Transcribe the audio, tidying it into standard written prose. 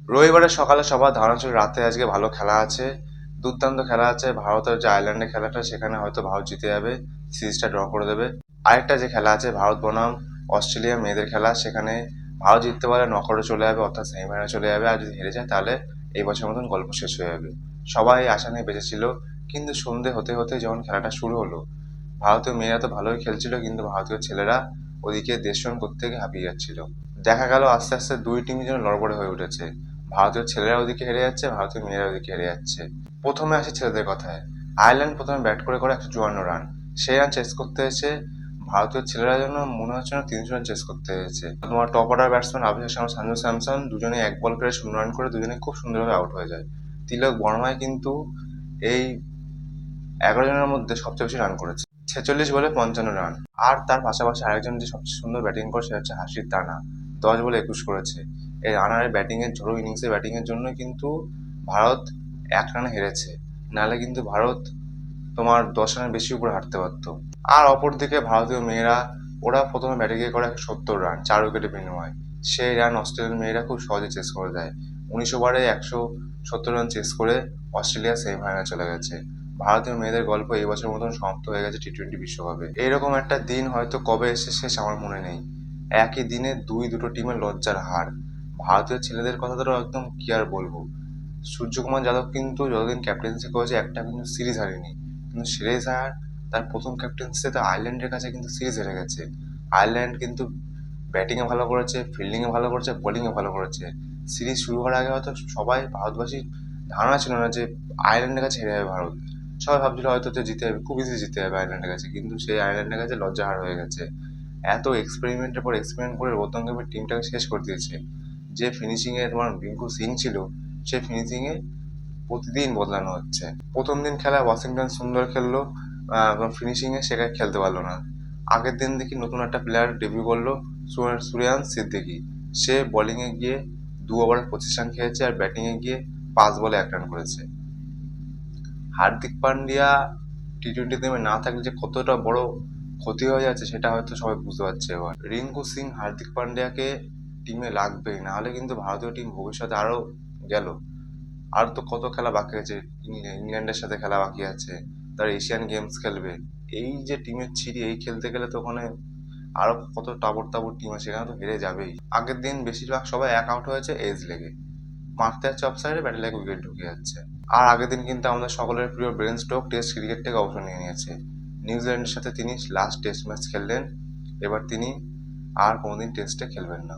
রবিবারে সকালে সবার ধারণা ছিল রাতে আজকে ভালো খেলা আছে, দুর্দান্ত খেলা আছে। ভারতের যে আয়ারল্যান্ডের খেলাটা সেখানে হয়তো ভারত জিতে যাবে, সিরিজটা ড্র করে দেবে। আরেকটা যে খেলা আছে ভারত বনাম অস্ট্রেলিয়া মেয়েদের খেলা, সেখানে ভারত জিততে পারলে নকআউটে চলে যাবে, অর্থাৎ সেমিফাইনালে চলে যাবে। আর যদি হেরে যায় তাহলে এই বছরের মতন গল্প শেষ হয়ে যাবে। সবাই এই আশা নিয়ে বেঁচেছিল। কিন্তু সন্ধে হতে হতে যখন খেলাটা শুরু হলো, ভারতীয় মেয়েরা তো ভালোই খেলছিল, কিন্তু ভারতীয় ছেলেরা ওদিকে দেশ রান করতে গিয়ে হাঁপিয়ে যাচ্ছিল। দেখা গেল আস্তে আস্তে দুই টিমই যেন লড়বড়ে হয়ে উঠেছে। ভারতীয় ছেলেরা ওদিকে হেরে যাচ্ছে, ভারতীয় মেয়েরা ওদিকে হেরে যাচ্ছে। প্রথমে আসে ছেলেদের কথায়। আয়ারল্যান্ড প্রথমে ব্যাট করে করে 154 রান। সেই রান চেস করতে এসে ভারতীয় ছেলেরা যেন মনে হচ্ছে না 300 রান চেস করতে হয়েছে। তোমার top order batsman Abhishek Sharma, Sanju Samson দুজনে এক বল করে 0 রান করে দুজনে খুব সুন্দরভাবে আউট হয়ে যায়। তিলক বর্মাই কিন্তু এই 11 জনের মধ্যে সবচেয়ে বেশি রান করেছে, 46 বলে 55 রান। আর তার পাশাপাশি আরেকজন যে সবচেয়ে সুন্দর ব্যাটিং করে সে হচ্ছে হার্ষিত রানা, 10 বলে 21 করেছে। এই রানারের ব্যাটিংয়ের ঝোড়ো ইনিংসের ব্যাটিংয়ের জন্য কিন্তু ভারত 1 রানে হেরেছে, নাহলে কিন্তু ভারত তোমার 10 রানের বেশি উপরে হারতে পারতো। আর অপরদিকে ভারতীয় মেয়েরা, ওরা প্রথমে ব্যাটে গিয়ে করে 170 রান 4 উইকেটে বিনিময়। সেই রান অস্ট্রেলিয়ান মেয়েরা খুব সহজে চেস করে দেয়। 19 ওভারে 170 রান চেস করে অস্ট্রেলিয়া সেমিফাইনালে চলে গেছে। ভারতীয় মেয়েদের গল্প এই বছর মতন সমাপ্ত হয়ে গেছে টি-20 বিশ্বকাপে। এইরকম একটা দিন হয়তো কবে এসে শেষ আমার মনে নেই। একই দিনে দুটো টিমের লজ্জার হার। ভারতীয় ছেলেদের কথা তো একদম কি আর বলবো। সূর্যকুমার যাদব কিন্তু যতদিন ক্যাপ্টেন্সি করেছে একটা কিন্তু সিরিজ হারেনি, কিন্তু সিরিজ হার তার প্রথম ক্যাপ্টেন্সিতে আয়ারল্যান্ডের কাছে কিন্তু সিরিজ হেরে গেছে। আয়ারল্যান্ড কিন্তু ব্যাটিংয়ে ভালো করেছে, ফিল্ডিংয়ে ভালো করেছে, বোলিংয়ে ভালো করেছে। সিরিজ শুরু হওয়ার আগে হয়তো সবাই ভারতবাসীর ধারণা ছিল না যে আয়ারল্যান্ডের কাছে হেরে যাবে ভারত। সবাই ভাবছিল হয়তো যে জিতে যাবে, খুব ইজি জিতে যাবে আয়ারল্যান্ডের কাছে, কিন্তু সেই আয়ারল্যান্ডের কাছে লজ্জাহার হয়ে গেছে। এত এক্সপেরিমেন্টের পর এক্সপেরিমেন্ট করে গৌতম গম্ভীর টিমটাকে শেষ করে দিয়েছে। যে ফিনিশিংয়ে তোমার রিঙ্কু সিং ছিল, সে ফিনিশিংয়ে প্রতিদিন বদলানো হচ্ছে। প্রথম দিন খেলায় ওয়াশিংটন সুন্দর খেললো, ফিনিশিংয়ে সেখানে খেলতে পারলো না। আগের দিন দেখি নতুন একটা প্লেয়ার ডেবিউ করলো, সুরিয়ান সিদ্দিকি। সে বোলিংয়ে গিয়ে 2 ওভারে 25 রান খেয়েছে, আর ব্যাটিংয়ে গিয়ে 5 বলে 1 রান করেছে। হার্দিক পান্ডিয়া টি-20 টিমে না থাকলে যে কতটা বড় ক্ষতি হয়ে যাচ্ছে সেটা হয়তো সবাই বুঝতে পারছে এবার। রিঙ্কু সিং, হার্দিক পান্ডিয়াকে টিমে লাগবেই, নাহলে কিন্তু ভারতীয় টিম ভবিষ্যতে আরো গেল। আর তো কত খেলা বাকি আছে, ইংল্যান্ডের সাথে খেলা বাকি আছে, তার এশিয়ান গেমস খেলবে। এই যে টিমের ছিঁড়ি, এই খেলতে গেলে তো ওখানে আরো কত টাবর টাবর টিম আছে, সেখানে তো হেরে যাবেই। আগের দিন বেশিরভাগ সবাই এক আউট হয়েছে এজ লেগে, মারতে যাচ্ছে অফ সাইডে, ব্যাটে লেগে উইকেট ঢুকে যাচ্ছে। আর আগের দিন কিন্তু আমাদের সকলের প্রিয় ব্রেন স্টোক টেস্ট ক্রিকেট থেকে অবসর নিয়ে নিয়েছে। নিউজিল্যান্ডের সাথে তিনি লাস্ট টেস্ট ম্যাচ খেললেন, এবার তিনি আর কোনোদিন টেস্টে খেলবেন না।